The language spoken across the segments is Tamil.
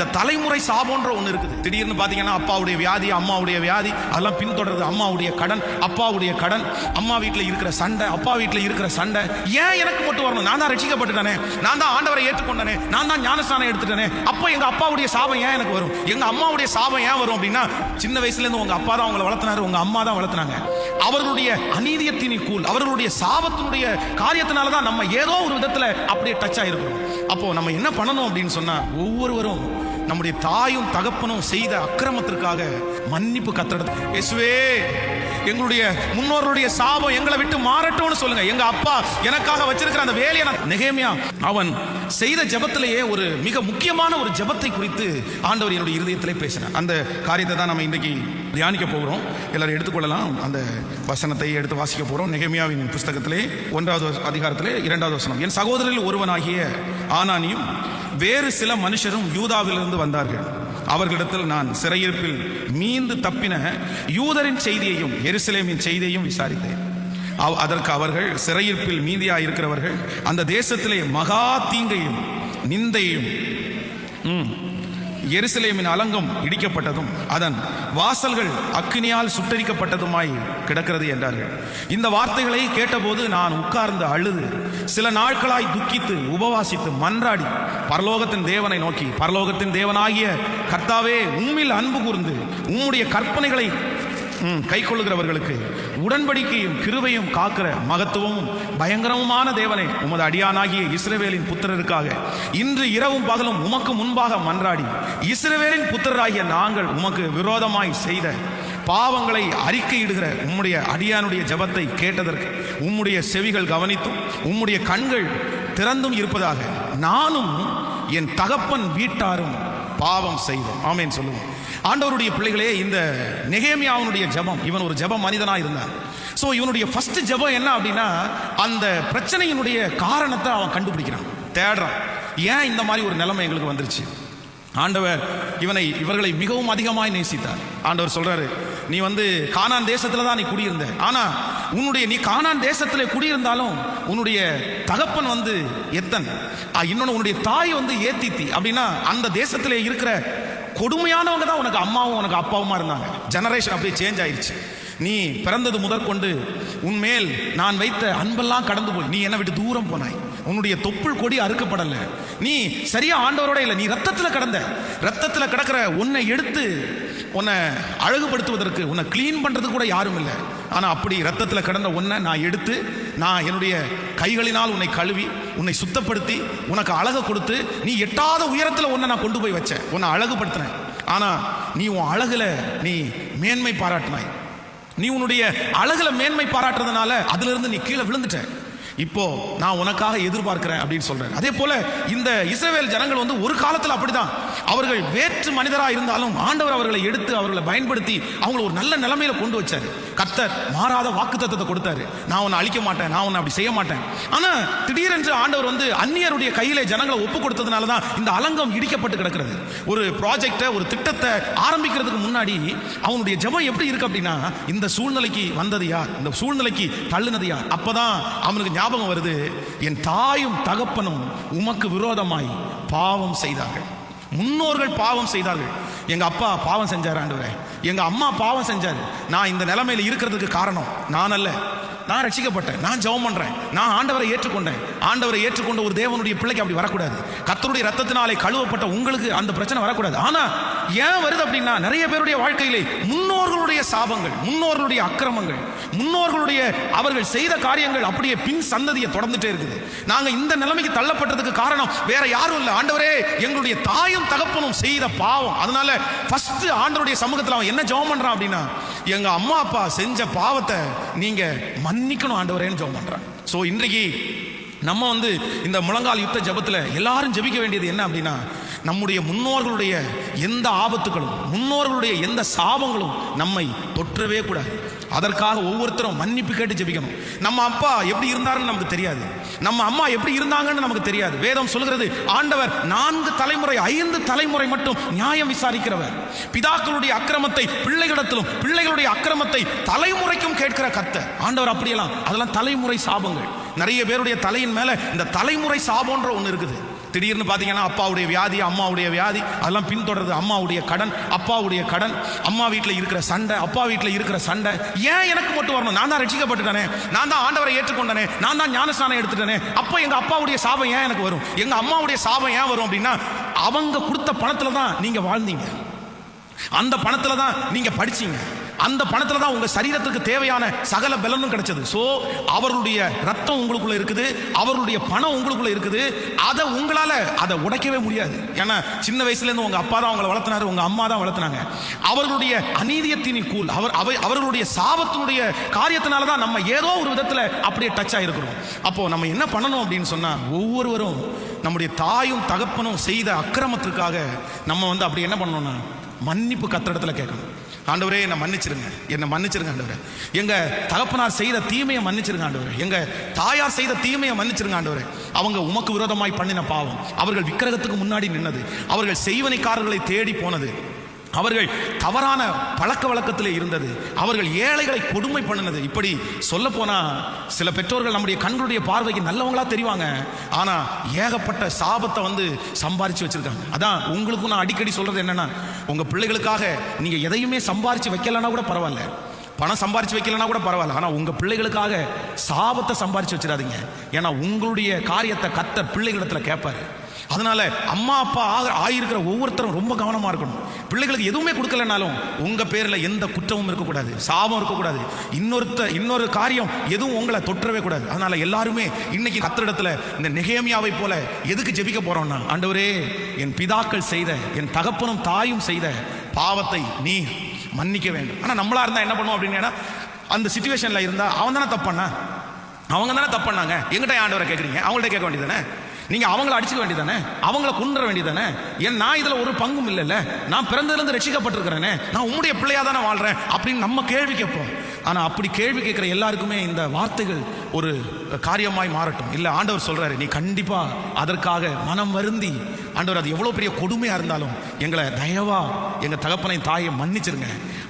இந்த தலைமுறை சாபம்ன்ற ஒன்று இருக்குது. திடீர்னு பார்த்தீங்கன்னா அப்பாவுடைய வியாதி, அம்மாவுடைய வியாதி, அதெல்லாம் பின்தொடருது. அம்மாவுடைய கடன், அப்பாவுடைய கடன், அம்மா வீட்டில் இருக்கிற சண்டை, அப்பா வீட்டில் இருக்கிற சண்டை. ஏன் எனக்கு மட்டும் வரணும்? நான் தான் ரட்சிக்கப்பட்டுட்டானே, நான் தான் ஆண்டவரை ஏற்றுக்கொண்டானே, நான் தான் ஞானஸ்நானம் எடுத்துட்டானே, அப்போ எங்கள் அப்பாவுடைய சாபம் ஏன் எனக்கு வரும்? எங்கள் அம்மாவுடைய சாபம் ஏன் வரும் அப்படின்னா, சின்ன வயசுலேருந்து உங்கள் அப்பா தான் உங்களை வளர்த்தினாரு, உங்கள் அம்மா தான் வளர்த்தினாங்க. அவர்களுடைய அநீதியத்தின் கூழ், அவர்களுடைய சாபத்தினுடைய காரியத்தினால தான் நம்ம ஏதோ ஒரு விதத்தில் அப்படியே டச் ஆகிருக்கிறோம். அப்போ நம்ம என்ன பண்ணணும் அப்படின்னு சொன்னால், ஒவ்வொருவரும் நம்முடைய தாயும் தகப்பனும் செய்த அக்கிரமத்திற்காக மன்னிப்பு கத்தெடுத்து, இயேசுவே எங்களுடைய முன்னோர்களுடைய சாபம் எங்களை விட்டு மாறட்டும்னு சொல்லுங்க. எங்க அப்பா எனக்காக வச்சிருக்கிற அந்த வேலையை நெகேமியா அவன் செய்த ஜெபத்திலேயே ஒரு மிக முக்கியமான ஒரு ஜெபத்தை குறித்து ஆண்டவர் என்னுடைய இருதயத்திலே பேசினார். அந்த காரியத்தை தான் நம்ம இன்றைக்கு தியானிக்க போகிறோம். எல்லாரும் எடுத்துக்கொள்ளலாம். அந்த வசனத்தை எடுத்து வாசிக்க போகிறோம். நெகேமியாவின் புஸ்தகத்திலே 1வது அதிகாரத்திலே 2வது வசனம். என் சகோதரில் ஒருவனாகிய ஆனானியும் வேறு சில மனுஷரும் யூதாவிலிருந்து வந்தார்கள். அவர்களிடத்தில் நான் சிறையிருப்பில் மீண்டு தப்பின யூதரின் செய்தியையும் எருசலேமின் செய்தியையும் விசாரித்தேன். அதற்கு அவர்கள், சிறையிருப்பில் மீதியாக இருக்கிறவர்கள் அந்த தேசத்திலே மகா தீங்கையும் நிந்தையும், எருசலேமின் அலங்கம் இடிக்கப்பட்டதும் அதன் வாசல்கள் அக்கினியால் சுட்டரிக்கப்பட்டதுமாய் கிடக்கிறது என்றார்கள். இந்த வார்த்தைகளை கேட்டபோது நான் உட்கார்ந்து அழுது சில நாட்களாய் துக்கித்து உபவாசித்து மன்றாடி பரலோகத்தின் தேவனை நோக்கி, பரலோகத்தின் தேவனாகிய கர்த்தாவே, உம்மில் அன்பு கூர்ந்து உம்முடைய கற்பனைகளை கை கொள்ளுகிறவர்களுக்கு உடன்படிக்கையும் கிருபையும் காக்கிற மகத்துவமும் பயங்கரமுமான தேவனை, உமது அடியானாகிய இஸ்ரவேலின் புத்திரருக்காக இன்று இரவும் பகலும் உமக்கு முன்பாக மன்றாடி இஸ்ரவேலின் புத்திரராகிய நாங்கள் உமக்கு விரோதமாய் செய்த பாவங்களை அறிக்கையிடுகிற உம்முடைய அடியானுடைய ஜெபத்தை கேட்டதற்கு உம்முடைய செவிகள் கவனித்தும் உம்முடைய கண்கள் திறந்தும் இருப்பதாக நானும் என் தகப்பன் வீட்டாரும் பாவம் செய்தோம். ஆமேன் சொல்லுவோம். ஆண்டவருடைய பிள்ளைகளே, இந்த நெகேமியாவுடைய ஜெபம், இவன் ஒரு ஜெப மனிதனாக இருந்தான். ஸோ இவனுடைய ஃபர்ஸ்ட் ஜெபம் என்ன அப்படின்னா, அந்த பிரச்சனையினுடைய காரணத்தை அவன் கண்டுபிடிக்கிறான், தேடுறான். ஏன் இந்த மாதிரி ஒரு நிலைமை எங்களுக்கு வந்துருச்சு? ஆண்டவர் இவர்களை மிகவும் அதிகமாக நேசித்தார். ஆண்டவர் சொல்றாரு, நீ கானான் தேசத்துல தான் நீ குடியிருந்த, ஆனா நீ கானான் தேசத்துல குடியிருந்தாலும் உன்னுடைய தகப்பன் எத்தன், இன்னொன்னு உன்னுடைய தாய் ஏத்தித்தி. அப்படின்னா அந்த தேசத்துல இருக்கிற கொடுமையானவங்க தான் உனக்கு அம்மாவும் உனக்கு அப்பாவுமா இருந்தாங்க. ஜெனரேஷன் அப்படியே சேஞ்ச் ஆயிடுச்சு. நீ பிறந்தது முதற்கொண்டு உன்மேல் நான் வைத்த அன்பெல்லாம் கடந்து போய் நீ என்னை விட்டு தூரம் போனாய். உன்னுடைய தொப்புள் கொடி அறுக்கப்படல. நீ சரியா ஆண்டவரோட இல்லை, நீ ரத்தத்தில் கிடக்கிற உன்னை எடுத்து உன்னை அழகுபடுத்துவதற்கு, உன்னை கிளீன் பண்றதுக்கு கூட யாரும் இல்லை. ஆனால் அப்படி ரத்தத்தில் கிடந்த உன்னை நான் எடுத்து, நான் என்னுடைய கைகளினால் உன்னை கழுவி உன்னை சுத்தப்படுத்தி உனக்கு அழகை கொடுத்து, நீ எட்டாத உயரத்தில் உன்னை நான் கொண்டு போய் வச்சேன், உன்னை அழகுபடுத்தினேன். ஆனால் நீ உன் அழகுல நீ மேன்மை பாராட்டினாய். நீ உன்னுடைய அழகுல மேன்மை பாராட்டுறதுனால அதுல இருந்து நீ கீழே விழுந்துட்ட. இப்போ நான் உனக்காக எதிர்பார்க்கிறேன் அப்படின்னு சொல்றேன். அதே போல இந்த இஸ்ரவேல் ஜனங்கள் ஒரு காலத்தில் அப்படிதான். அவர்கள் வேற்று மனிதராக இருந்தாலும் ஆண்டவர் அவர்களை எடுத்து அவர்களை பயன்படுத்தி அவங்களை ஒரு நல்ல நிலைமையில கொண்டு வச்சாரு. கர்த்தர் மாறாத வாக்குத்தத்தத்தை கொடுத்தாரு, நான் உன்னை அழிக்க மாட்டேன், நான் உன்னை அப்படி செய்ய மாட்டேன். ஆனா திடீரென்று ஆண்டவர் அந்நியருடைய கையிலே ஜனங்களை ஒப்பு கொடுத்ததுனால தான் இந்த அலங்கம் இடிக்கப்பட்டு கிடக்கிறது. ஒரு ப்ராஜெக்டை, ஒரு திட்டத்தை ஆரம்பிக்கிறதுக்கு முன்னாடி அவனுடைய ஜெபம் எப்படி இருக்கு அப்படின்னா, இந்த சூழ்நிலைக்கு வந்தது யார், இந்த சூழ்நிலைக்கு தள்ளுனது யார்? அப்பதான் அவனுக்கு ஞாபகம் வருது, என் தாயும் தகப்பனும் உமக்கு விரோதமாய் பாவம் செய்தார்கள். முன்னோர்கள் பாவம் செய்தார்கள். எங்க அப்பா பாவம் செஞ்சார் ஆண்டவரே, எங்க அம்மா பாவம் செஞ்சாரு. நான் இந்த நிலைமையில இருக்கிறதுக்கு காரணம் நான் அல்ல. நான் ரட்சிக்கப்பட்டேன், நான் ஜெபம் பண்றேன், நான் ஆண்டவரை ஏற்றுக்கொண்டேன். ஆண்டவரை ஏற்றுக்கொண்ட ஒரு தேவனுடைய பிள்ளைக்கு அப்படி வரக்கூடாது. கர்த்தருடைய ரத்தத்தினாலே கழுவப்பட்ட உங்களுக்கு அந்த பிரச்சனை வரக்கூடாது. ஆனா ஏன் வருது அப்படின்னா, நிறைய பேருடைய வாழ்க்கையிலே முன்னோர்களுடைய சாபங்கள், முன்னோர்களுடைய அக்கிரமங்கள், முன்னோர்களுடைய அவர்கள் செய்த காரியங்கள் அப்படியே பின் சந்ததியை தொடர்ந்துட்டே இருக்குது. நாங்க இந்த நிலைமைக்கு தள்ளப்பட்டதுக்கு காரணம் வேற யாரும் இல்லை, ஆண்டவரே எங்களுடைய தாயும் தகப்பனும் செய்த பாவம். அதனால ஃபர்ஸ்ட் ஆண்டவருடைய சமூகத்தில் அவன் என்ன ஜெபம் பண்றான் அப்படின்னா, எங்க அம்மா அப்பா செஞ்ச பாவத்தை நீங்க மன்னிக்கணும் ஆண்டவரேன்னு ஜெபம் பண்றான். ஸோ இன்றைக்கு நம்ம இந்த முழங்கால் யுத்த ஜெபத்தில் எல்லாரும் ஜெபிக்க வேண்டியது என்ன அப்படின்னா, நம்முடைய முன்னோர்களுடைய எந்த ஆபத்துகளும், முன்னோர்களுடைய எந்த சாபங்களும் நம்மை தொற்றவே கூடாது. அதற்காக ஒவ்வொருத்தரும் மன்னிப்பு கேட்டு ஜெபிக்கணும். நம்ம அப்பா எப்படி இருந்தாருன்னு நமக்கு தெரியாது, நம்ம அம்மா எப்படி இருந்தாங்கன்னு நமக்கு தெரியாது. வேதம் சொல்கிறது, ஆண்டவர் 4 தலைமுறை 5 தலைமுறை மட்டும் நியாயம் விசாரிக்கிறவர். பிதாக்களுடைய அக்கிரமத்தை பிள்ளைகளிடத்திலும், பிள்ளைகளுடைய அக்கிரமத்தை தலைமுறைக்கும் கேட்கிற கர்த்தர் ஆண்டவர். அப்படியெல்லாம் அதெல்லாம் தலைமுறை சாபங்கள். நிறைய பேருடைய தலையின் மேல இந்த தலைமுறை சாபம்ன்ற ஒன்று இருக்குது. திடீர்னு பார்த்தீங்கன்னா அப்பாவுடைய வியாதி, அம்மாவுடைய வியாதி, அதெல்லாம் பின்தொடருது. அம்மாவுடைய கடன், அப்பாவுடைய கடன், அம்மா வீட்டில் இருக்கிற சண்டை, அப்பா வீட்டில் இருக்கிற சண்டை. ஏன் எனக்கு மட்டும் வரணும்? நான் தான் ரட்சிக்கப்பட்டுட்டானே, நான் தான் ஆண்டவரை ஏற்றுக்கொண்டனே, நான் தான் ஞானஸ்நானம் எடுத்துட்டேனே, அப்போ எங்க அப்பாவுடைய சாபம் ஏன் எனக்கு வரும்? எங்க அம்மாவுடைய சாபம் ஏன் வரும் அப்படின்னா, அவங்க கொடுத்த பணத்துல தான் நீங்க வாழ்ந்தீங்க, அந்த பணத்துல தான் நீங்க படிச்சீங்க, அந்த பணத்துல தான் உங்க சரீரத்துக்கு தேவையான சகல பலனும் கிடைச்சது. சோ அவர்களுடைய ரத்தம் உங்களுக்குள்ள இருக்குது, அவர்களுடைய பணம் உங்களுக்குள்ள இருக்குது. அதை உங்களால அதை உடைக்கவே முடியாது. ஏன்னா சின்ன வயசுல இருந்து உங்க அப்பா தான் உங்களை வளர்த்தினாரு, உங்க அம்மா தான் வளர்த்தினாங்க. அவர்களுடைய அநீதியத்தின் கூல், அவர்களுடைய சாபத்தினுடைய காரியத்தினால தான் நம்ம ஏதோ ஒரு விதத்துல அப்படியே டச் ஆயிருக்கிறோம். அப்போ நம்ம என்ன பண்ணணும் அப்படின்னு சொன்னா, ஒவ்வொருவரும் நம்முடைய தாயும் தகப்பனும் செய்த அக்கிரமத்திற்காக நம்ம அப்படி என்ன பண்ணணும்னா, மன்னிப்பு கர்த்தரிடத்துல கேட்கணும். ஆண்டவரே என்னை மன்னிச்சிருங்க, என்னை மன்னிச்சிருங்க ஆண்டவரே. எங்க தகப்பனார் செய்த தீமையை மன்னிச்சிருங்க ஆண்டவரே, எங்க தாயார் செய்த தீமையை மன்னிச்சிருங்க ஆண்டவரே. அவங்க உமக்கு விரோதமாய் பண்ணின பாவம், அவர்கள் விக்கிரகத்துக்கு முன்னாடி நின்னது, அவர்கள் செய்வனைக்காரர்களை தேடி போனது, அவர்கள் தவறான பழக்க வழக்கத்திலே இருந்தது, அவர்கள் ஏழைகளை கொடுமை பண்ணினது. இப்படி சொல்ல போனா சில பெற்றோர்கள் நம்முடைய கண்களுடைய பார்வைக்கு நல்லவங்களா தெரிவாங்க, ஆனா ஏகப்பட்ட சாபத்தை சம்பாரிச்சு வச்சிருக்காங்க. அதான் உங்களுக்கும் நான் அடிக்கடி சொல்றது என்னன்னா, உங்க பிள்ளைகளுக்காக நீங்க எதையுமே சம்பாரிச்சு வைக்கலன்னா கூட பரவாயில்ல, பணம் சம்பாரிச்சு வைக்கலன்னா கூட பரவாயில்ல, ஆனா உங்க பிள்ளைகளுக்காக சாபத்தை சம்பாரிச்சு வச்சிடாதீங்க. ஏன்னா உங்களுடைய காரியத்தை கர்த்தர் பிள்ளைகளிடத்துல கேட்பாரு. அதனால அம்மா அப்பா ஆயிருக்கிற ஒவ்வொருத்தரும் ரொம்ப கவனமா இருக்கணும். பிள்ளைகளுக்கு எதுவுமே கொடுக்கலனாலும் உங்க பேர்ல எந்த குற்றமும் இருக்கக்கூடாது, சாபம் இருக்கக்கூடாது, இன்னொரு காரியம் எதுவும் உங்களை தொற்றவே கூடாது. அதனால எல்லாருமே இன்னைக்கு கர்த்தரிடத்துல இந்த நெகேமியாவை போல எதுக்கு ஜெபிக்க போறோம்னா, ஆண்டவரே என் பிதாக்கள் செய்த, என் தகப்பனும் தாயும் செய்த பாவத்தை நீ மன்னிக்க வேண்டும். ஆனா நம்மளா இருந்தா என்ன பண்ணுவோம் அப்படின்னா, அந்த சிச்சுவேஷன்ல இருந்தா அவன் தானே தப்பானா, அவங்க தானே தப்பானாங்க, எங்கிட்ட ஆண்டவரை கேட்குறீங்க, அவங்கள்ட்ட கேட்க வேண்டியதானே, நீங்க அவங்கள அடிச்சுக்க வேண்டியதானே, அவங்கள கொன்ற வேண்டியதானே. ஏன் நான் இதுல ஒரு பங்கும் இல்லைல்ல, நான் பிறந்ததுலேருந்து ரட்சிக்கப்பட்டிருக்கிறேனே, நான் உங்களுடைய பிள்ளையா தானே வாழ்றேன் அப்படின்னு நம்ம கேள்வி கேட்போம். ஆனா அப்படி கேள்வி கேட்கிற எல்லாருக்குமே இந்த வார்த்தைகள் ஒரு காரியமாய் மாறட்டும். இல்ல ஆண்டவர் சொல்றாரு, நீ கண்டிப்பா அதற்காக மனம் வருந்தி, ஆண்டவர் அது எவ்வளவு பெரிய கொடுமையா இருந்தாலும் எங்களை தயவா எங்க தகப்பனை தாயை மன்னிச்சிருங்க,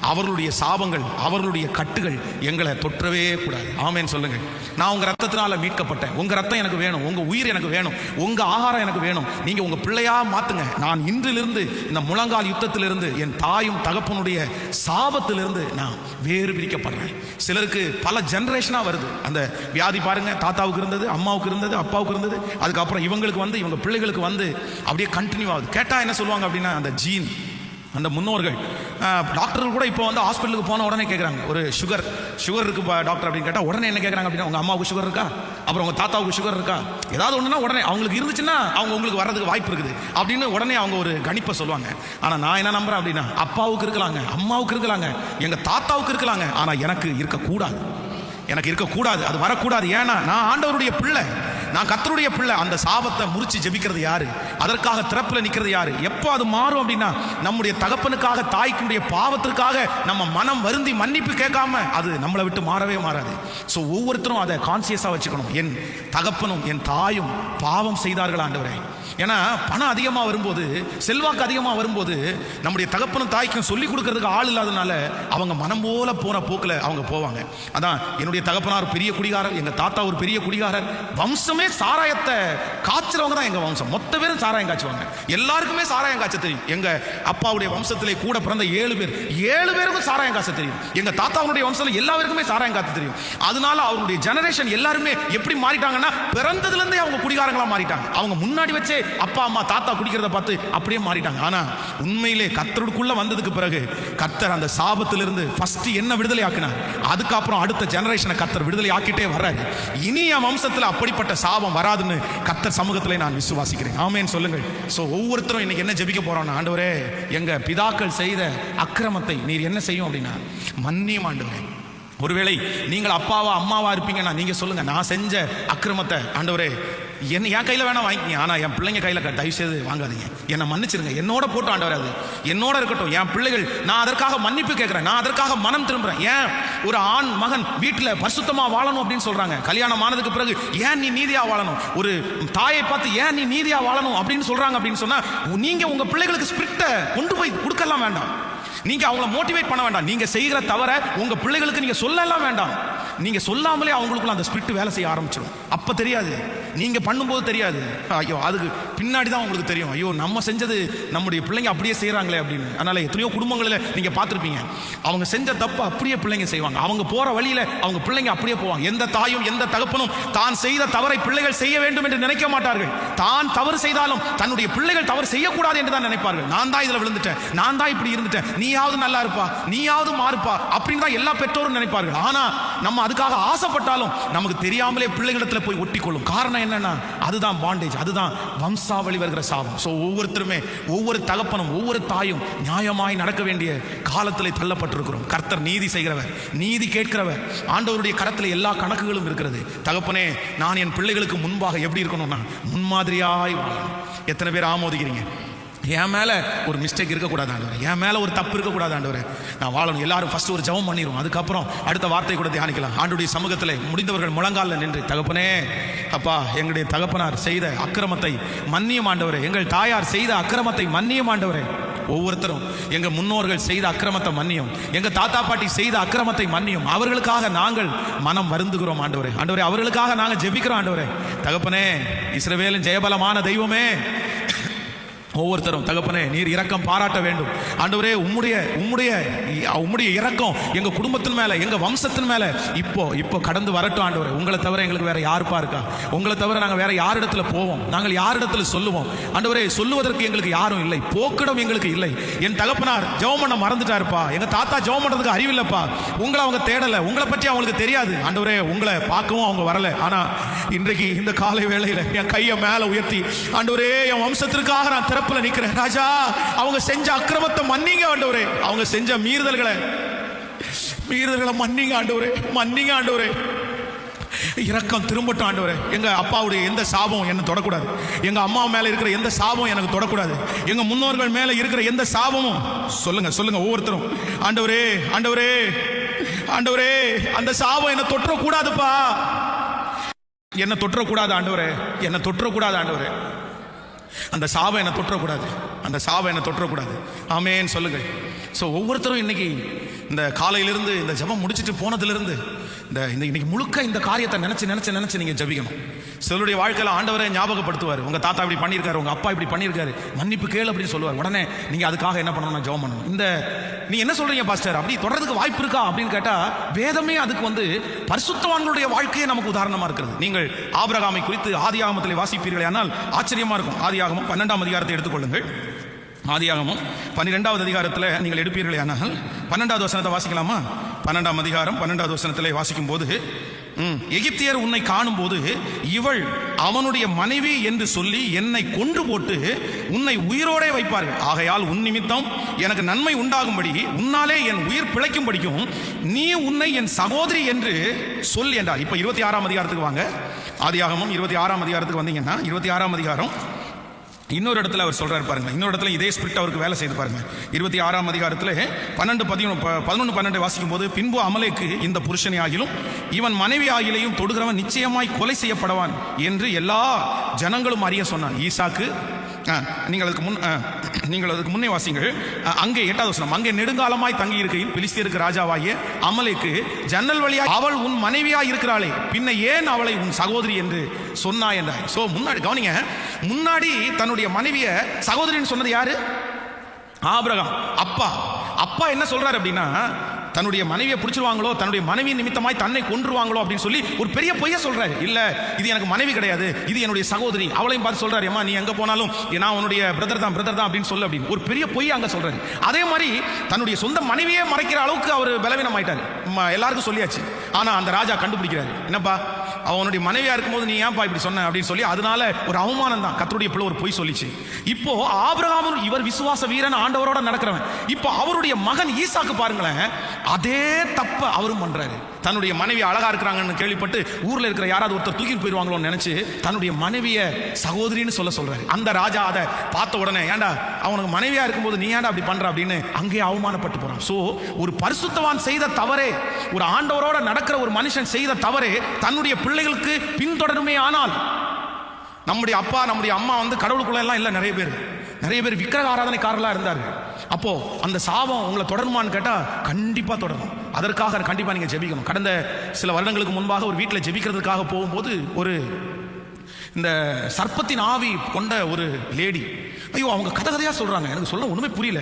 அவர்களுடைய சாபங்கள் அவர்களுடைய கட்டுகள் எங்களை தொற்றவே கூடாது. ஆமேன்னு சொல்லுங்க. நான் உங்க ரத்தத்தினால மீட்கப்பட்டேன், உங்க ரத்தம் எனக்கு வேணும், உங்க உயிர் எனக்கு வேணும், உங்க ஆகாரம் எனக்கு வேணும், நீங்க உங்க பிள்ளையா மாத்துங்க. நான் இன்றிலிருந்து இந்த முழங்கால் யுத்தத்திலிருந்து, என் தாயும் தகப்பனுடைய சாபத்திலிருந்து நான் வேறு பிரிக்கப்படுறேன். சிலருக்கு பல ஜெனரேஷனா வருது அந்த வியாதி. பாருங்க, தாத்தாவுக்கு இருந்தது, அம்மாவுக்கு இருந்தது, அப்பாவுக்கு இருந்தது, அதுக்கப்புறம் இவங்களுக்கு இவங்க பிள்ளைகளுக்கு அப்படியே கண்டினியூ ஆகுது. கேட்டா என்ன சொல்லுவாங்க அப்படின்னா, அந்த ஜீன், அந்த முன்னோர்கள். டாக்டர்கள் கூட இப்போ ஹாஸ்பிட்டலுக்கு போன உடனே கேட்குறாங்க, ஒரு சுகர் இருக்கு டாக்டர் அப்படின்னு கேட்டால் உடனே என்ன கேட்குறாங்க அப்படின்னா, உங்கள் அம்மாவுக்கு சுகர் இருக்கா, அப்புறம் உங்கள் தாத்தாவுக்கு சுகர் இருக்கா, ஏதாவது ஒன்றுனா உடனே அவங்களுக்கு இருந்துச்சுன்னா உங்களுக்கு வர்றதுக்கு வாய்ப்பு இருக்குது அப்படின்னு உடனே அவங்க ஒரு கணிப்பை சொல்லுவாங்க. ஆனால் நான் என்ன நம்புறேன் அப்படின்னா, அப்பாவுக்கு இருக்கலாங்க, அம்மாவுக்கு இருக்கலாங்க, எங்கள் தாத்தாவுக்கு இருக்கலாங்க, ஆனால் எனக்கு இருக்கக்கூடாது, அது வரக்கூடாது. ஏன்னா நான் ஆண்டவருடைய பிள்ளை, நான் கர்த்தருடைய பிள்ளை. அந்த சாபத்தை முறிச்சு ஜெபிக்கிறது யாரு? அதற்காக திறப்புல நிக்கிறது யாரு? எப்போ அது மாறும் அப்படின்னா, நம்முடைய தகப்பனுக்காக, தாய்க்குடைய பாவத்திற்காக நம்ம மனம் வருந்தி மன்னிப்பு கேட்காம அது நம்மளை விட்டு மாறவே மாறாது. ஸோ ஒவ்வொருத்தரும் அதை கான்சியஸா வச்சுக்கணும். என் தகப்பனும் என் தாயும் பாவம் செய்தார்கள் ஆண்டவரே. ஏன்னா பணம் அதிகமாக வரும்போது, செல்வாக்கு அதிகமாக வரும்போது, நம்முடைய தகப்பனும் தாய்க்கும் சொல்லிக் கொடுக்கறதுக்கு ஆள் இல்லாதனால அவங்க மனம் போல போன போக்கில் அவங்க போவாங்க. அதான் என்னுடைய தகப்பனார் பெரிய குடிகாரர், எங்க தாத்தா ஒரு பெரிய குடிகாரர். வம்சமே சாராயத்தை காய்ச்சறவங்க தான் எங்க வம்சம். மொத்த பேரும் சாராயம் காய்ச்சுவாங்க, எல்லாருக்குமே சாராயம் காய்ச்ச தெரியும். எங்க அப்பாவுடைய வம்சத்திலே கூட பிறந்த 7 பேருக்கும் சாராயம் காய்ச்ச தெரியும். எங்க தாத்தாவுடைய வம்சத்தில் எல்லாருக்குமே சாராயம் காய்ச்ச தெரியும். அதனால அவருடைய ஜெனரேஷன் எல்லாருமே எப்படி மாறிட்டாங்கன்னா, பிறந்ததுல இருந்தே அவங்க குடிகாரங்களா மாறிட்டாங்க. அவங்க முன்னாடி வச்சே அப்பா அம்மா தாத்தா குடிக்கிறத பார்த்து அப்படியே மாறிட்டாங்க. ஆனா உண்மையிலே கர்த்தருக்குள்ள வந்ததுக்கு பிறகு கர்த்தர் அந்த சாபத்திலிருந்து ஃபர்ஸ்ட் என்ன விடுதலை ஆக்கினார், அதுக்கப்புறம் அடுத்த ஜெனரேஷனை கர்த்தர் விடுதலை ஆக்கிட்டே வர்றாரு. இனி என் வம்சத்தில் அப்படிப்பட்ட சாபம் வராதுன்னு கர்த்தர் சமூகத்தில் நான் விசுவாசிக்கிறேன். ஆமென் சொல்லுங்கள். ஸோ ஒவ்வொருத்தரும் இன்னைக்கு என்ன ஜெபிக்க போறோம்னா, ஆண்டவரே எங்க பிதாக்கள் செய்த அக்கிரமத்தை நீர் என்ன செய்யும் அப்படின்னா மன்னியும் ஆண்டவரே. ஒருவேளை நீங்கள் அப்பாவா அம்மாவா இருப்பீங்கன்னா நீங்க சொல்லுங்க, நான் செஞ்ச அக்கிரமத்தை ஆண்டவரே என் கையில் வேணா வாங்கிக்கிங்க, ஆனால் என் பிள்ளைங்க கையில் தயவு செய்து வாங்காதீங்க, என்னை மன்னிச்சிருங்க, என்னோட போட்டு ஆண்டவர் அது என்னோட இருக்கட்டும், என் பிள்ளைகள், நான் அதற்காக மன்னிப்பு கேட்குறேன், நான் அதற்காக மனம் திரும்புகிறேன். ஏன் ஒரு ஆண் மகன் வீட்டில் பரிசுத்தமாக வாழணும் அப்படின்னு சொல்கிறாங்க. கல்யாணம் ஆனதுக்கு பிறகு ஏன் நீ நீதியாக வாழணும், ஒரு தாயை பார்த்து ஏன் நீ நீதியாக வாழணும் அப்படின்னு சொல்கிறாங்க. அப்படின்னு சொன்னால் நீங்கள் உங்கள் பிள்ளைகளுக்கு ஸ்பிரிட்டை கொண்டு போய் கொடுக்கலாம் வேண்டாம், நீங்க அவங்கள மோட்டிவேட் பண்ண வேண்டாம், நீங்க செய்கிற தவிர உங்க பிள்ளைகளுக்கு நீங்க சொல்லலாம் வேண்டாம். நீங்க சொல்லாமலே அவங்களுக்குள்ள அந்த ஸ்பிரிட் வேலை செய்ய ஆரம்பிச்சிடும். அப்ப தெரியாது நீங்க பண்ணும்போது தெரியாது, ஐயோ அதுக்கு பின்னாடி தான் உங்களுக்கு தெரியும், ஐயோ நம்ம செஞ்சது நம்முடைய பிள்ளைங்க அப்படியே செய்யறாங்களே அப்படின்னு. அதனால எத்தனையோ குடும்பங்களில் நீங்க பார்த்துருப்பீங்க, அவங்க செஞ்ச தப்பு அப்படியே பிள்ளைங்க செய்வாங்க, அவங்க போற வழியில அவங்க பிள்ளைங்க அப்படியே போவாங்க. எந்த தாயும் எந்த தகப்பனும் தான் செய்த தவறை பிள்ளைகள் செய்ய வேண்டும் என்று நினைக்க மாட்டார்கள். தான் தவறு செய்தாலும் தன்னுடைய பிள்ளைகள் தவறு செய்யக்கூடாது என்று தான் நினைப்பார்கள். நான் தான் இதுல விழுந்துட்டேன், நான் தான் இப்படி இருந்துட்டேன், நீயாவது நல்லா இருப்பா, நீயாவது மாறுப்பா அப்படின்னு தான் எல்லா பெற்றோரும் நினைப்பார்கள். ஆனா நம்ம அதுக்காக ஆசைப்பட்டாலும் நமக்கு தெரியாமலே பிள்ளைகளிடத்துல போய் ஒட்டிக்கொள்ளும். காரணம் என்னன்னா அதுதான் பாண்டேஜ், அதுதான் வம்சாவளி வருகிற சாபம். சோ ஒவ்வொருத்தருமே, ஒவ்வொரு தகப்பனும் ஒவ்வொரு தாயும் நியாயமாய் நடக்க வேண்டிய காலத்திலே தள்ளப்பட்டிருக்கிறோம். கர்த்தர் நீதி செய்கிறவர், நீதி கேட்கிறவர். ஆண்டவருடைய கரத்தில் எல்லா கணக்குகளும் இருக்கிறது. தகப்பனே, நான் என் பிள்ளைகளுக்கு முன்பாக எப்படி இருக்கணும்னா முன்மாதிரியாய் வாழணும். எத்தனை பேர் ஆமோதிக்கிறீங்க? என் மேல ஒரு மிஸ்டேக் இருக்கக்கூடாது ஆண்டவரே, என் மேல ஒரு தப்பு இருக்கக்கூடாது ஆண்டவரே, நான் வாழணும். எல்லாரும் ஃபர்ஸ்ட் ஒரு ஜெபம் பண்ணிடுவோம், அதுக்கப்புறம் அடுத்த வார்த்தை கூட தியானிக்கலாம். ஆண்டுடைய சமூகத்தில் முடிந்தவர்கள் முழங்காலில் நின்று, தகப்பனே அப்பா, எங்களுடைய தகப்பனார் செய்த அக்கிரமத்தை மன்னியும் ஆண்டவரே, எங்கள் தாயார் செய்த அக்கிரமத்தை மன்னியும் ஆண்டவரே. ஒவ்வொருத்தரும் எங்க முன்னோர்கள் செய்த அக்கிரமத்தை மன்னியும், எங்க தாத்தா பாட்டி செய்த அக்கிரமத்தை மன்னியும். அவர்களுக்காக நாங்கள் மனம் வருந்துகிறோம் ஆண்டவரே. ஆண்டவரே, அவர்களுக்காக நாங்கள் ஜெபிக்கிறோம் ஆண்டவரே. தகப்பனே, இஸ்ரவேலின் ஜெயபலமான தெய்வமே, ஒவ்வொருத்தரும் தகப்பனே நீர் இரக்கம் பாராட்ட வேண்டும் ஆண்டவரே. உம்முடைய இரக்கம் எங்க குடும்பத்தின் மேல, எங்க வம்சத்தின் மேல இப்போ கடந்து வரட்டும் ஆண்டவரே. உங்களை தவிர எங்களுக்கு வேற யாருப்பா இருக்கா? உங்களை தவிர நாங்கள் வேற யாரிடத்துல போவோம்? நாங்கள் யாரிடத்துல சொல்லுவோம் ஆண்டவரே? சொல்லுவதற்கு எங்களுக்கு யாரும் இல்லை, போக்கிடம் எங்களுக்கு இல்லை. என் தகப்பனார் ஜெபம் பண்ண மறந்துட்டாருப்பா, எங்க தாத்தா ஜெபம் பண்றதுக்கு அறிவில்லைப்பா, உங்களை அவங்க தேடல, உங்களை பற்றி அவங்களுக்கு தெரியாது ஆண்டவரே. உங்களை பார்க்கவும் அவங்க வரல. ஆனா இன்றைக்கு இந்த காலை வேளையில என் கையை மேல உயர்த்தி ஆண்டவரே, என் வம்சத்திற்காக நான் திறப்புல நிக்கிறேன் ராஜா. அவங்க செஞ்ச அக்கிரமத்தை மன்னிங்க ஆண்டவரே, அவங்க செஞ்ச மீறுதல்களை மன்னிங்க ஆண்டவரே, மன்னிங்க ஆண்டவரே. இரக்கம் திரும்பட்டும் ஆண்டவரே. எங்க அப்பாவுடைய எந்த சாபம் என்ன தொடக்கூடாது, எங்க அம்மா மேல இருக்கிற எந்த சாபம் எனக்கு தொடக்கூடாது, எங்க முன்னோர்கள் மேல இருக்கிற எந்த சாபமும் சொல்லுங்க ஒவ்வொருத்தரும். ஆண்டவரே ஆண்டவரே ஆண்டவரே, அந்த சாபம் என்ன தொற்றக்கூடாதுப்பா, என்ன தொற்றக்கூடாது ஆண்டவரே, என்ன தொற்றக்கூடாது ஆண்டவரே. அந்த சாபம் என்ன தொற்றக்கூடாது, அந்த சாபம் என்ன தொற்றக்கூடாது. ஆமேன்னு சொல்லுங்கள். ஸோ ஒவ்வொருத்தரும் இன்னைக்கு இந்த காலையிலிருந்து இந்த ஜெபம் முடிச்சுட்டு போனதுலேருந்து இன்னைக்கு முழுக்க இந்த காரியத்தை நினைச்சு நீங்க ஜெபிக்கணும். சிலருடைய வாழ்க்கையில ஆண்டவரை ஞாபகப்படுத்துவார், உங்க தாத்தா இப்படி பண்ணியிருக்காரு, உங்க அப்பா இப்படி பண்ணியிருக்காரு, மன்னிப்பு கேளு அப்படின்னு சொல்லுவார். உடனே நீங்க அதுக்காக என்ன பண்ணணும்? ஜெபம் பண்ணணும். நீ என்ன சொல்றீங்க பாஸ்டர், அப்படி தொடர்றதுக்கு வாய்ப்பு இருக்கா அப்படின்னு கேட்டா, வேதமே அதுக்கு பரிசுத்தவான்களுடைய வாழ்க்கையே நமக்கு உதாரணமா இருக்கிறது. நீங்கள் ஆபிரகாமை குறித்து ஆதியாகமத்திலே வாசிப்பீர்களே, ஆனால் ஆச்சரியமா இருக்கும். ஆதியாகமம் 12ஆம் அதிகாரத்தை எடுத்துக்கொள்ளுங்கள். ஆதியாகமம் 12வது அதிகாரத்தில் நீங்கள் எடுப்பீர்களே ஆனால் 12வது வசனத்தை வாசிக்கலாமா? 12ஆம் அதிகாரம் 12வது வசனத்திலே வாசிக்கும் போது, எகிப்தியர் உன்னை காணும் போது இவள் அவனுடைய மனைவி என்று சொல்லி என்னை கொன்று போட்டு உன்னை உயிரோடே வைப்பார்கள். ஆகையால் உன் நிமித்தம் எனக்கு நன்மை உண்டாகும்படி உன்னாலே என் உயிர் பிழைக்கும்படிக்கும் நீ உன்னை என் சகோதரி என்று சொல் என்றார். இப்ப 26ஆம் அதிகாரத்துக்கு வாங்க. ஆதியாகமம் 26ஆம் அதிகாரத்துக்கு வந்தீங்கன்னா 26ஆம் அதிகாரம் இன்னொரு இடத்துல அவர் சொல்றாரு பாருங்க. இன்னொரு இடத்துல இதே ஸ்பிரிட் அவருக்கு வேலை செய்து பாருங்க. 26ஆம் அதிகாரத்தில் 11-12 வாசிக்கும் போது, பின்பு அமலேக்கு இந்த புருஷனை ஆகிலும் இவன் மனைவி ஆகிலையும் தொடுகிறவன் நிச்சயமாய் கொலை செய்யப்படுவான் என்று எல்லா ஜனங்களும் அறிய சொன்னான். ஈசாக்கு நீங்கள் அதுக்கு முன்னே வாசிங்கள். அங்கே 8வது வசனம், அங்கே நெடுங்காலமாய் தங்கி இருக்கையில் பிலிஸ்தியருக்கு ராஜாவாகிய அமலேக்கு ஜன்னல் வழியாய் அவள் உன் மனைவியாய் இருக்கிறாளே, பின்ன ஏன் அவளை உன் சகோதரி என்று சொன்னாய் என்றார். சோ முன்னாடி கவனிங்க, முன்னாடி தன்னுடைய மனைவிய சகோதரின்னு சொன்னது யாரு? ஆபிரகாம். அப்பா என்ன சொல்றாரு அப்படின்னா, தன்னுடைய மனைவியை பிடிச்சிருவாங்களோ, தன்னுடைய மனைவி நிமித்தமாய் தன்னை கொன்றுவாங்களோ அப்படின்னு சொல்லி ஒரு பெரிய பொய்ய சொல்றாரு. இல்ல, இது எனக்கு மனைவி கிடையாது, இது என்னுடைய சகோதரி. அவளையும் பார்த்து சொல்றாரு, அம்மா நீ எங்க போனாலும் நான் உன்னுடைய பிரதர் தான் அப்படின்னு சொல்லு அப்படின்னு ஒரு பெரிய பொய்ய அங்க சொல்றாரு. அதே மாதிரி தன்னுடைய சொந்த மனைவியே மறைக்கிற அளவுக்கு அவர் பலவீனம் ஆயிட்டாரு. எல்லாருக்கும் சொல்லியாச்சு. ஆனா அந்த ராஜா கண்டுபிடிக்கிறாரு, என்னப்பா அவனுடைய மனைவியா இருக்கும்போது நீ ஏன்பா இப்படி சொன்ன அப்படின்னு சொல்லி, அதனால ஒரு அவமானம் தான். கர்த்தருடைய பிள்ளை ஒரு பொய் சொல்லிச்சு. இப்போ ஆபிரகாம் இவர் விசுவாச வீரன், ஆண்டவரோட நடக்கிறவன். இப்போ அவருடைய மகன் ஈசாக்கு பாருங்களேன், அதே தப்ப அவரும் பண்றாரு. தன்னுடைய மனைவி அழகா இருக்கிறாங்கன்னு கேள்விப்பட்டு ஊர்ல இருக்கிற யாராவது ஒருத்தர் தூக்கிட்டு போயிடுவாங்களோன்னு நினைச்சு தன்னுடைய மனைவிய சகோதரின்னு சொல்றாரு. அந்த ராஜா அதை பார்த்த உடனே, ஏண்டா அவனுக்கு மனைவியா இருக்கும்போது நீ ஏண்டா அப்படி பண்ற அப்படின்னு அங்கே அவமானப்பட்டு போறான். சோ ஒரு பரிசுத்தவான் செய்த தவறே, ஒரு ஆண்டவரோட நடக்கிற ஒரு மனுஷன் செய்த தவறே தன்னுடைய பிள்ளைகளுக்கு பின்தொடருமே. ஆனால் நம்முடைய அப்பா நம்முடைய அம்மா கடவுளுக்குள்ள எல்லாம் இல்ல, நிறைய பேர் விக்கிரக ஆராதனைக்காரர்களா இருந்தார்கள். அப்போ அந்த சாபம் உங்களை தொடருமான்னு கேட்டா கண்டிப்பா தொடரும். அதற்காக கண்டிப்பா நீங்க ஜெபிக்கணும். கடந்த சில வருடங்களுக்கு முன்பாக ஒரு வீட்டில் ஜெபிக்கிறதுக்காக போகும்போது இந்த சர்ப்பத்தின் ஆவி கொண்ட ஒரு லேடி. ஐயோ, அவங்க கதையா சொல்றாங்க, எனக்கு சொல்ல ஒண்ணுமே புரியல.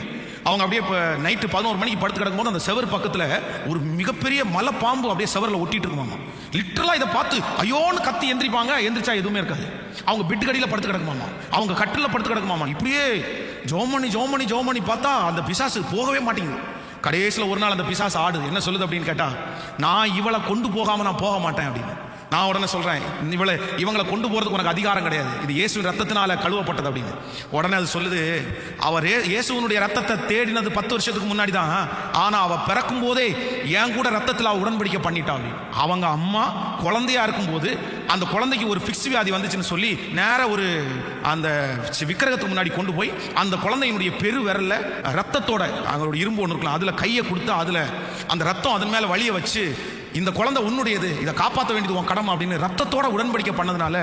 அவங்க அப்படியே இப்போ நைட்டு 11 மணிக்கு படுத்து கிடக்கும்போது அந்த செவர் பக்கத்துல ஒரு மிகப்பெரிய மலை பாம்பு அப்படியே செவரில் ஒட்டிட்டு இருக்குமாமா. லிட்டரலா இதை பார்த்து ஐயோன்னு கத்தி எந்திரிப்பாங்க, எந்திரிச்சா எதுவுமே இருக்காது. அவங்க பெட்டு கடியில் படுத்து கிடக்குமாமா, அவங்க கட்டில படுத்து கிடக்குமாமா. இப்படியே ஜோமணி பார்த்தா அந்த பிசாசு போகவே மாட்டேங்குது. கடைசியில் ஒரு நாள் அந்த பிசாசு ஆடுது. என்ன சொல்லுது அப்படின்னு கேட்டா, நான் இவளை கொண்டு போகாம நான் போக மாட்டேன் அப்படின்னு. நான் உடனே சொல்றேன், இவங்களை கொண்டு போறதுக்கு உனக்கு அதிகாரம் கிடையாது, இது இயேசுவின் ரத்தத்தினால கழுவப்பட்டது அப்படின்னு. உடனே அது சொல்லுது, அவர் இயேசுவனுடைய ரத்தத்தை தேடினது 10 வருஷத்துக்கு முன்னாடி தான், ஆனா அவ பிறக்கும் போதே என் கூட ரத்தத்தில் அவ உடன்படிக்கை பண்ணிட்டா அப்படின்னு. அவங்க அம்மா குழந்தையா இருக்கும்போது அந்த குழந்தைக்கு ஒரு ஃபிக்ஸ் வியாதி வந்துச்சுன்னு சொல்லி நேர ஒரு அந்த விக்கிரகத்துக்கு முன்னாடி கொண்டு போய் அந்த குழந்தையினுடைய பெரு விரல்ல ரத்தத்தோட அவங்களோட இரும்பு ஒன்று இருக்கலாம், அதுல கையை கொடுத்து அதுல அந்த ரத்தம் அதன் மேல வலிய வச்சு, இந்த குழந்தை உன்னுடையது, இதை காப்பாற்ற வேண்டியது உன் கடமை அப்படின்னு ரத்தத்தோட உடன்படிக்கை பண்ணதுனால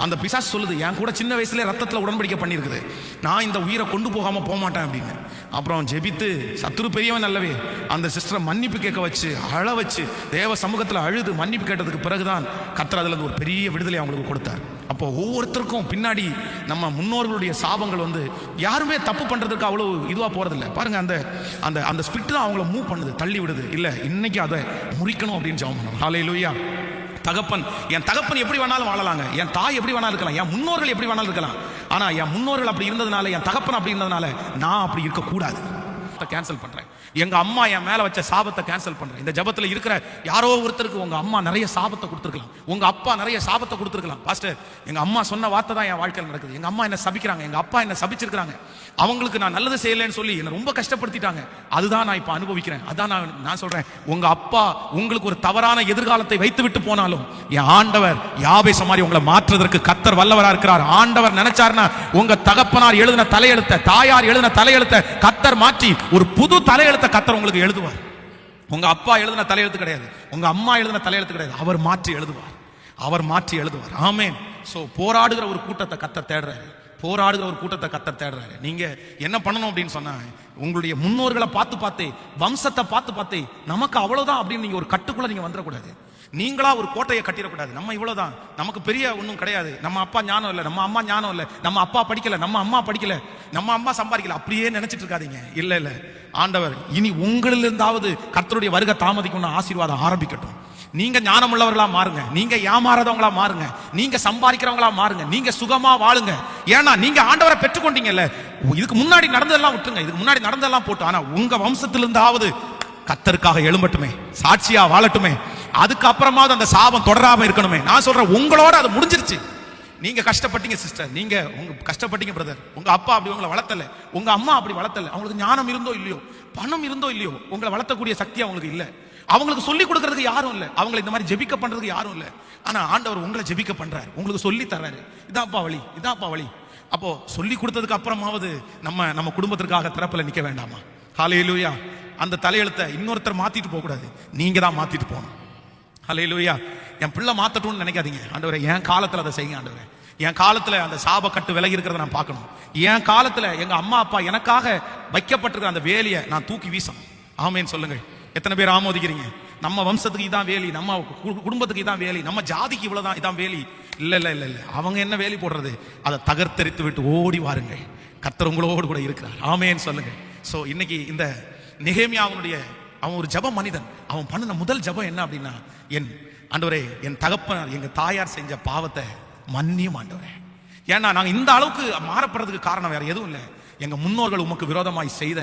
அந்த பிசாசு சொல்லுது, என் கூட சின்ன வயசுல ரத்தத்தில் உடன்படிக்கை பண்ணியிருக்குது, நான் இந்த உயிரை கொண்டு போகாம போக மாட்டேன் அப்படின்னு. அப்புறம் ஜெபித்து, சத்துரு பெரியவன் அல்லவே, அந்த சிஸ்டரை மன்னிப்பு கேட்க வச்சு அழ வச்சு தேவ சமூகத்தில் அழுது மன்னிப்பு கேட்டதுக்கு பிறகுதான் கர்த்தர் அதுல ஒரு பெரிய விடுதலை அவங்களுக்கு கொடுத்தார். அப்போ ஒவ்வொருத்தருக்கும் பின்னாடி நம்ம முன்னோர்களுடைய சாபங்கள் வந்து யாருமே தப்பு பண்றதுக்கு அவ்வளவு இதுவா போறதில்லை. பாருங்க, அந்த அந்த அந்த ஸ்பிரிட் தான் அவங்கள மூவ் பண்ணுது, தள்ளி விடுது. இல்ல இன்னைக்கு அதை முறிக்கணும் அப்படின்னு ஜெபம் பண்ணணும். ஹல்லேலூயா. என் தகப்பன் எப்படி வேணாலும் வாழலாங்க, என் தாய் எப்படி வேணாலும் இருக்கலாம், என் முன்னோர்கள் எப்படி வேணாலும் இருக்கலாம். ஆனா என் முன்னோர்கள் அப்படி இருந்ததுனால, என் தகப்பன் அப்படி இருந்ததுனால நான் அப்படி இருக்கக்கூடாது. கேன்சல் பண்றேன். எங்க அம்மா என் மேல வச்ச சாபத்தை கேன்சல் பண்றேன். இந்த ஜெபத்துல இருக்கிற யாரோ ஒருத்தருக்கு உங்க அம்மா நிறைய சாபத்தை கொடுத்துருக்கலாம், உங்க அப்பா நிறைய சாபத்தை கொடுத்துருக்கலாம். பாஸ்டர், எங்க அம்மா சொன்ன வார்த்தை தான் என் வாழ்க்கையில் நடக்குது. எங்க அம்மா என்ன சபிக்கிறாங்க, எங்க அப்பா என்ன சபிச்சிருக்காங்க, அவங்களுக்கு நான் நல்லது செய்யலைன்னு சொல்லி என்ன ரொம்ப கஷ்டப்படுத்திட்டாங்க. அதுதான் நான் இப்ப அனுபவிக்கிறேன். அதான் நான் சொல்றேன், உங்க அப்பா உங்களுக்கு ஒரு தவறான எதிர்காலத்தை வைத்து விட்டு போனாலும் என் ஆண்டவர் யாபேஸ் மாதிரி உங்களை மாற்றுவதற்கு கர்த்தர் வல்லவரா இருக்கிறார். ஆண்டவர் நினைச்சாருன்னா உங்க தகப்பனார் எழுதின தலையெழுத்த, தாயார் எழுதின தலையெழுத்த கர்த்தர் மாற்றி ஒரு புது தலையெழுத்த கர்த்தர் உங்களுக்கு எழுதுவார். உங்க அப்பா எழுதின தலையெழுத்து கிடையாது, உங்க அம்மா எழுதின தலையெழுத்து கிடையாது, அவர் மாற்றி எழுதுவார். அவர் மாற்றி எழுதுவார். ஆமென். சோ போராடுகிற ஒரு கூட்டத்தை கர்த்தர் தேடுறாரு, போராடுகிற ஒரு கூட்டத்தை கர்த்தர் தேடுறாரு. நீங்க என்ன பண்ணணும் அப்படின்னு சொன்னா, உங்களுடைய முன்னோர்களை பார்த்து வம்சத்தை பார்த்து நமக்கு அவ்வளவுதான் அப்படின்னு நீங்க ஒரு கட்டுக்குள்ள நீங்க வந்துடக்கூடாது. நீங்களா ஒரு கோட்டையை கட்டிடக்கூடாது. நம்ம இவ்வளவுதான், நமக்கு பெரிய ஒன்றும் கிடையாது, நம்ம அப்பா ஞானம் இல்லை, நம்ம அம்மா ஞானம் இல்லை, நம்ம அப்பா படிக்கல, நம்ம அம்மா படிக்கல, நம்ம அம்மா சம்பாதிக்கல, அப்படியே நினைச்சிட்டு இருக்காதீங்க. இல்ல ஆண்டவர் இனி உங்களிலிருந்தாவது கர்த்தருடைய வருகை தாமதிக்கணும், ஆசீர்வாதம் ஆரம்பிக்கட்டும். நீங்க ஞானம் உள்ளவர்களா மாறுங்க, நீங்க ஏமாறாதவங்களா மாறுங்க, நீங்க சம்பாதிக்கிறவங்களா மாறுங்க, நீங்க சுகமா வாழுங்க. ஏன்னா நீங்க ஆண்டவரை பெற்றுக்கொண்டீங்கல்ல. இதுக்கு முன்னாடி நடந்ததெல்லாம் விட்டுருங்க, இதுக்கு முன்னாடி நடந்ததெல்லாம் போட்டு, ஆனா உங்க வம்சத்திலிருந்தாவது கர்த்தருக்காக எழும்பட்டுமே, சாட்சியா வாழட்டுமே. அதுக்கப்புறமாவது அந்த சாபம் தொடராம இருக்கணுமே. நான் சொல்றேன், உங்களோட அது முடிஞ்சிருச்சு. நீங்க கஷ்டப்பட்டீங்க சிஸ்டர், நீங்க கஷ்டப்பட்டீங்க பிரதர். உங்க அப்பா அப்படி உங்களை வளர்த்தல, உங்க அம்மா அப்படி வளர்த்தல. அவங்களுக்கு ஞானம் இருந்தோ இல்லையோ, பணம் இருந்தோ இல்லையோ, உங்களை வளர்த்தக்கூடிய சக்தி அவங்களுக்கு இல்ல. அவங்களுக்கு சொல்லி கொடுக்கறதுக்கு யாரும் இல்ல, அவங்களை இந்த மாதிரி ஜெபிக்க பண்றதுக்கு யாரும் இல்ல. ஆனா ஆண்டவர் உங்களை ஜெபிக்க பண்றாரு, உங்களுக்கு சொல்லி தர்றாரு, இதாப்பா வழி, இதாப்பா வழி. அப்போ சொல்லி கொடுத்ததுக்கு அப்புறமாவது நம்ம குடும்பத்திற்காக திறப்புல நிக்க வேண்டாமா? ஹல்லேலூயா. அந்த தலையெழுத்தை இன்னொருத்தர் மாத்திட்டு போக கூடாது, நீங்க தான் மாத்திட்டு போகணும். ஹல்லேலூயா. என் பிள்ளை மாத்தட்டும்னு நினைக்காதீங்க. ஆண்டவரே என் காலத்துல அதை செய்யுங்க. ஆண்டவரே என் காலத்துல அந்த சாப கட்டு விலகி இருக்கிறத நான் பார்க்கணும். என் காலத்துல எங்க அம்மா அப்பா எனக்காக வைக்கப்பட்டிருக்கிற அந்த வேலையை நான் தூக்கி வீசணும். ஆமேன்னு சொல்லுங்கள். எத்தனை பேர் ஆமோதிக்கிறீங்க? நம்ம வம்சத்துக்கு இதான் வேலி, நம்ம குடும்பத்துக்கு இதான் வேலி, நம்ம ஜாதிக்கு இவ்வளவுதான் இதான் வேலி. இல்ல அவங்க என்ன வேலி போடுறது? அதை தகர்த்தெரித்து விட்டு ஓடி வாருங்கள், கர்த்தர் உங்களோடு கூட இருக்கிறார். ஆமேன்னு சொல்லுங்க. சோ இன்னைக்கு இந்த நெகேமியாவுடைய அவன் ஒரு ஜப மனிதன். அவன் பண்ணின முதல் ஜபம் என்ன அப்படின்னா, என் ஆண்டவரே, என் தகப்பனார் எங்க தாயார் செஞ்ச பாவத்தை மன்னியும் ஆண்டவரே. ஏன்னா நாங்க இந்த அளவுக்கு மாறப்படுறதுக்கு காரணம் வேற எதுவும் இல்லை, எங்க முன்னோர்கள் உமக்கு விரோதமாய் செய்த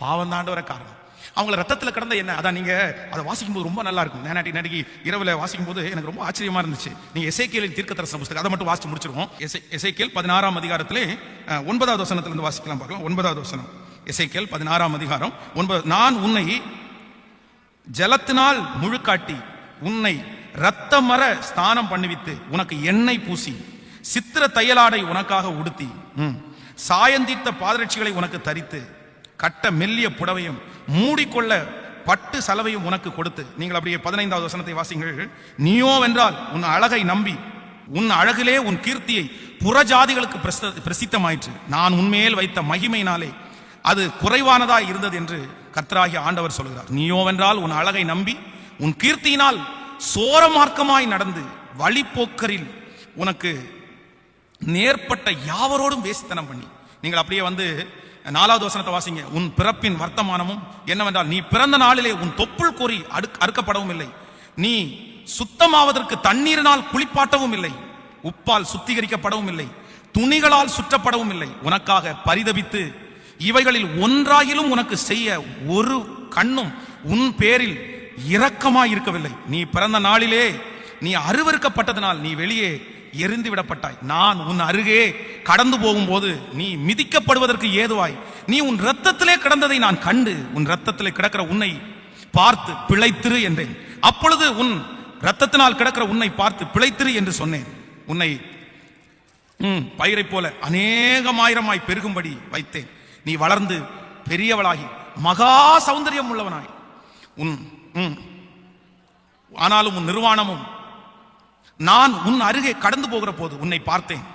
பாவம் தாண்டவர காரணம். அவங்கள ரத்தத்தில் கிடந்த என்ன, அதான் நீங்க அதை வாசிக்கும் போது ரொம்ப நல்லா இருக்கும். நேற்று இரவுல வாசிக்கும் போது எனக்கு ரொம்ப ஆச்சரியமா இருந்துச்சு. நீங்க எசேக்கியேலின் தீர்க்கதரிசன புத்தகம் அதை மட்டும் வாசிச்சு முடிச்சிருவோம். எசேக்கியேல் 16ஆம் அதிகாரத்திலே 9வது வசனத்திலிருந்து வாசிக்கலாம், பார்க்கலாம். 9வது வசனம், எசேக்கியேல் 16ஆம் அதிகாரம் 9. நான் உன்னை ஜலத்தினால் முழுக்காட்டி உன்னை இரத்தமர ஸ்நானம் பண்ணுவித்து உனக்கு எண்ணெய் பூசி சித்திர தையலாடை உனக்காக உடுத்தி சாயந்தித்த பாதரட்சிகளை உனக்கு தரித்து கட்ட மெல்லிய புடவையும் மூடிக்கொள்ள பட்டு சலவையும் உனக்கு கொடுத்து. நீங்கள் அப்படியே 15வது வசனத்தை வாசிங்கள். நீயோ வென்றால் உன் அழகை நம்பி உன் அழகிலே உன் கீர்த்தியை புறஜாதிகளுக்கு பிரசித்தமாயிற்று. நான் உன்மேல் வைத்த மகிமையினாலே அது குறைவானதாய் இருந்தது என்று கர்த்தராகிய ஆண்டவர் சொல்கிறார். நீயோவென்றால் உன் அழகை நம்பி உன் கீர்த்தியினால் சோரமார்க்கமாய் நடந்து வழிப்போக்கரில் உனக்கு நேர்பட்ட யாவரோடும் வேசித்தனம் பண்ணி. நீங்கள் அப்படியே வந்து 4வது வசனத்தை வாசிங்க. உன் பிறப்பின் வர்த்தமானமும் என்னவென்றால், நீ பிறந்த நாளிலே உன் தொப்புள் கோரி அறுக்கப்படவும் இல்லை, நீ சுத்தமாவதற்கு தண்ணீரினால் குளிப்பாட்டவும் இல்லை, உப்பால் சுத்திகரிக்கப்படவும் இல்லை, துணிகளால் சுற்றப்படவும் இல்லை. உனக்காக பரிதபித்து இவைகளில் ஒன்றாயிலும் உனக்கு செய்ய ஒரு கண்ணும் உன் பேரில் இரக்கமாய் இருக்கவில்லை. நீ பிறந்த நாளிலே நீ அருவருக்கப்பட்டதனால் நீ வெளியே எரிந்து விடப்பட்டாய். நான் உன் அருகே கடந்து போகும்போது நீ மிதிக்கப்படுவதற்கு ஏதுவாய் நீ உன் இரத்தத்திலே கிடந்ததை நான் கண்டு உன் இரத்தத்திலே கிடக்கிற உன்னை பார்த்து பிழைத்திரு என்றேன். அப்பொழுது உன் இரத்தத்தினால் கிடக்கிற உன்னை பார்த்து பிழைத்திரு என்று சொன்னேன். உன்னை பயிரை போல அநேகமாயிரமாய் பெருகும்படி வைத்தேன். நீ வளர்ந்து பெரியவளாகி மகா சௌந்தரியம் உள்ளவனாய் ஆனாலும் உன் நிர்வாணமும் நான் உன் அருகே கடந்து போகிற போது உன்னை பார்த்தேன்.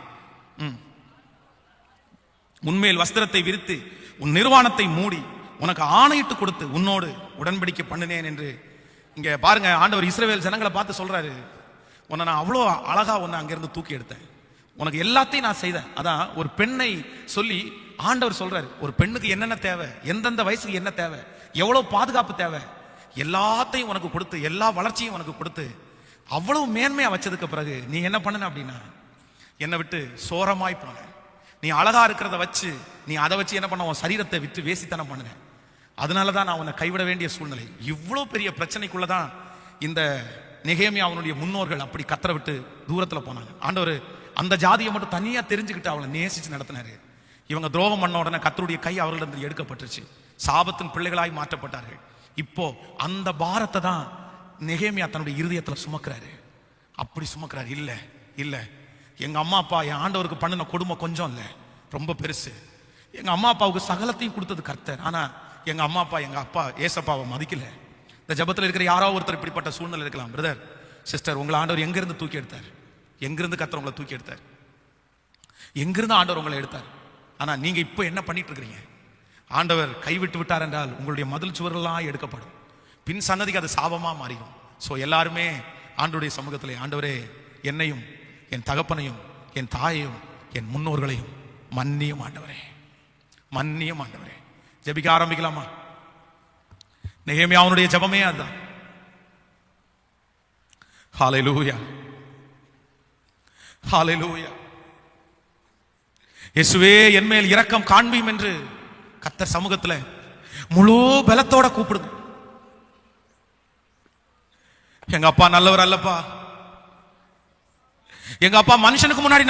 உன்மேல் வஸ்திரத்தை விரித்து உன் நிர்வாணத்தை மூடி உனக்கு ஆணையிட்டு கொடுத்து உன்னோடு உடன்படிக்கை பண்ணினேன் என்று. இங்க பாருங்க, ஆண்டவர் இஸ்ரவேல் ஜனங்களை பார்த்து சொல்றாரு, உன்னை நான் அவ்வளோ அழகா உன்னை அங்கிருந்து தூக்கி எடுத்தேன், உனக்கு எல்லாத்தையும் நான் செய்தேன். அதான் ஒரு பெண்ணை சொல்லி ஆண்டவர் சொல்றாரு, ஒரு பெண்ணுக்கு என்னென்ன தேவை, எந்தெந்த வயசுக்கு என்ன தேவை, எவ்வளவு பாதுகாப்பு தேவை, எல்லாத்தையும் உனக்கு கொடுத்து எல்லா வளர்ச்சியும் உனக்கு கொடுத்து அவ்வளவு மேன்மையா வச்சதுக்கு பிறகு நீ என்ன பண்ணன அப்படின்னா, என்னை விட்டு சோரமாய் போன. நீ அழகா இருக்கிறத வச்சு நீ அதை வச்சு என்ன பண்ண, உன் சரீரத்தை விட்டு வேசித்தனம் பண்ண. அதனாலதான் நான் உன்னை கைவிட வேண்டிய சூழ்நிலை. இவ்வளவு பெரிய பிரச்சனைக்குள்ளதான் இந்த நெகேமியா அவனுடைய முன்னோர்கள் அப்படி கத்தரை விட்டு தூரத்துல போனாங்க. ஆண்டவர் அந்த ஜாதியை மட்டும் தனியா தெரிஞ்சுக்கிட்டு அவளை நேசிச்சு நடத்தினாரு. இவங்க துரோகம் பண்ண உடனே கர்த்தருடைய கை அவர்களிடம் எடுக்கப்பட்டுச்சு, சாபத்தின் பிள்ளைகளாய் மாற்றப்பட்டார்கள். இப்போ அந்த பாரத்தை தான் நெகேமியா தன்னுடைய இருதயத்துல சுமக்கிறாரு. அப்படி சுமக்கிறாரு. இல்ல இல்ல, எங்க அம்மா அப்பா என் ஆண்டவருக்கு பண்ணின கொடுமை கொஞ்சம் இல்ல, ரொம்ப பெருசு. எங்க அம்மா அப்பாவுக்கு சகலத்தையும் கொடுத்தது கர்த்தர். ஆனா எங்க அம்மா அப்பா எங்க அப்பா ஏசப்பாவை மதிக்கல. இந்த ஜபத்தில் இருக்கிற யாரோ ஒருத்தர் இப்படிப்பட்ட சூழ்நிலை இருக்கலாம். பிரதர் சிஸ்டர், உங்களை ஆண்டவர் எங்கிருந்து தூக்கி எடுத்தார்? எங்கிருந்து கர்த்தர் உங்களை தூக்கி எடுத்தார்? எங்கிருந்து ஆண்டவர் உங்களை எடுத்தார்? ஆனா நீங்க இப்போ என்ன பண்ணிட்டு இருக்கிறீங்க? ஆண்டவர் கைவிட்டு விட்டார் என்றால் உங்களுடைய மதில் சுவரெல்லாம் எடுக்கப்படும், பின் சன்னதிக்கு அது சாபமா மாறிடும். ஸோ எல்லாருமே ஆண்டவருடைய சமூகத்திலே, ஆண்டவரே என்னையும் என் தகப்பனையும் என் தாயையும் என் முன்னோர்களையும் மன்னியும் ஆண்டவரே, மன்னியும் ஆண்டவரே. ஜெபிக்க ஆரம்பிக்கலாமா? நெகேமியாவுடைய ஜெபமே அதுதான். ஹல்லேலூயா, ஹல்லேலூயா. இயேசுவே என் மேல் இரக்கம் காண்பியும் என்று கர்த்தர் சமூகத்துல முழு பலத்தோட கூப்பிடுது. எங்க அப்பா நல்லவர் அல்லப்பா, எங்க அப்பா மனுஷனுக்கு முன்னாடி